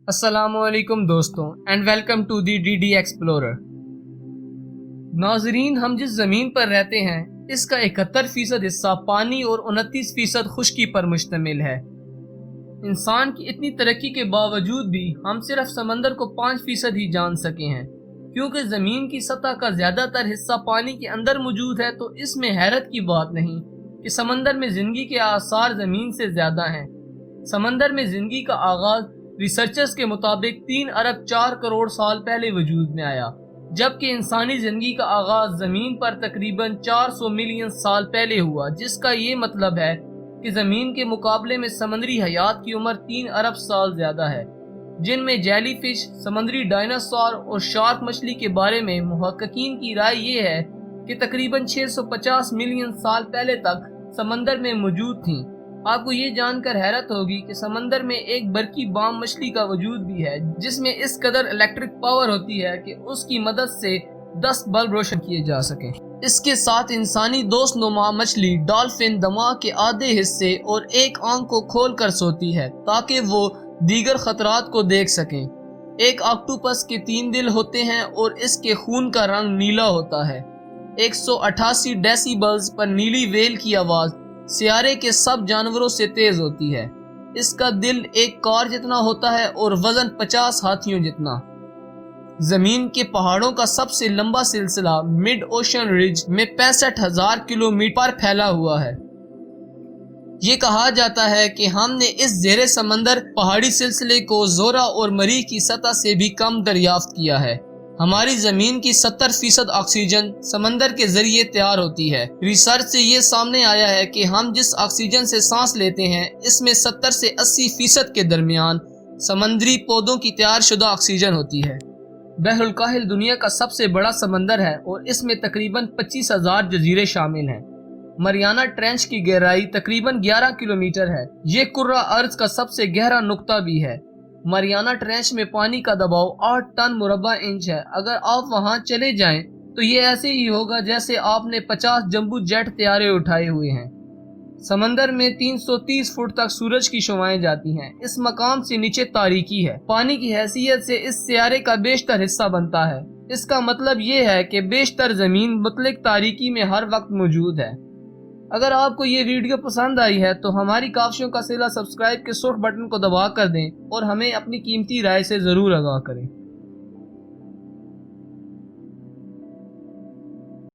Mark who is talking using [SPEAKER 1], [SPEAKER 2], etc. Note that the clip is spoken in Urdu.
[SPEAKER 1] السلام علیکم دوستوں and welcome to the D D explorer. ناظرین، ہم جس زمین پر رہتے ہیں اس کا 71% حصہ پانی اور 29% خشکی پر مشتمل ہے۔ انسان کی اتنی ترقی کے باوجود بھی ہم صرف سمندر کو 5% ہی جان سکے ہیں۔ کیونکہ زمین کی سطح کا زیادہ تر حصہ پانی کے اندر موجود ہے تو اس میں حیرت کی بات نہیں کہ سمندر میں زندگی کے آثار زمین سے زیادہ ہیں۔ سمندر میں زندگی کا آغاز ریسرچرز کے مطابق 3 ارب 4 کروڑ سال پہلے وجود میں آیا، جبکہ انسانی زندگی کا آغاز زمین پر تقریباً 400 ملین سال پہلے ہوا، جس کا یہ مطلب ہے کہ زمین کے مقابلے میں سمندری حیات کی عمر 3 ارب سال زیادہ ہے، جن میں جیلی فش، سمندری ڈائناسور اور شارک مچھلی کے بارے میں محققین کی رائے یہ ہے کہ تقریباً 650 ملین سال پہلے تک سمندر میں موجود تھیں۔ آپ کو یہ جان کر حیرت ہوگی کہ سمندر میں ایک برقی بام مچھلی کا وجود بھی ہے جس میں اس قدر الیکٹرک پاور ہوتی ہے کہ اس کی مدد سے 10 بلب روشن کیے جا سکیں۔ اس کے ساتھ انسانی دوست نما مچھلی ڈالفن دماغ کے آدھے حصے اور ایک آنکھ کو کھول کر سوتی ہے تاکہ وہ دیگر خطرات کو دیکھ سکیں۔ ایک آکٹوپس کے 3 دل ہوتے ہیں اور اس کے خون کا رنگ نیلا ہوتا ہے۔ 188 ڈیسیبلز پر نیلی ویل کی آواز سیارے کے سب جانوروں سے تیز ہوتی ہے۔ اس کا دل ایک کار جتنا ہوتا ہے اور وزن 50 ہاتھیوں جتنا۔ زمین کے پہاڑوں کا سب سے لمبا سلسلہ مڈ اوشن رج میں 65,000 کلومیٹر پر پھیلا ہوا ہے۔ یہ کہا جاتا ہے کہ ہم نے اس زیر سمندر پہاڑی سلسلے کو زورا اور مریخ کی سطح سے بھی کم دریافت کیا ہے۔ ہماری زمین کی 70% آکسیجن سمندر کے ذریعے تیار ہوتی ہے۔ ریسرچ سے یہ سامنے آیا ہے کہ ہم جس آکسیجن سے سانس لیتے ہیں اس میں 70 سے 80% کے درمیان سمندری پودوں کی تیار شدہ آکسیجن ہوتی ہے۔ بحر الکاہل دنیا کا سب سے بڑا سمندر ہے اور اس میں تقریباً 25,000 جزیرے شامل ہیں۔ مریانا ٹرینچ کی گہرائی تقریباً 11 کلومیٹر ہے۔ یہ کرہ ارض کا سب سے گہرا نقطہ بھی ہے۔ مریانا ٹرینچ میں پانی کا دباؤ 8 ٹن مربع انچ ہے۔ اگر آپ وہاں چلے جائیں تو یہ ایسے ہی ہوگا جیسے آپ نے 50 جمبو جیٹ طیارے اٹھائے ہوئے ہیں۔ سمندر میں 330 فٹ تک سورج کی شعاعیں جاتی ہیں۔ اس مقام سے نیچے تاریکی ہے۔ پانی کی حیثیت سے اس سیارے کا بیشتر حصہ بنتا ہے۔ اس کا مطلب یہ ہے کہ بیشتر زمین مطلق تاریکی میں ہر وقت موجود ہے۔ اگر آپ کو یہ ویڈیو پسند آئی ہے تو ہماری کاوشوں کا صلہ سبسکرائب کے سرخ بٹن کو دبا کر دیں اور ہمیں اپنی قیمتی رائے سے ضرور آگاہ کریں۔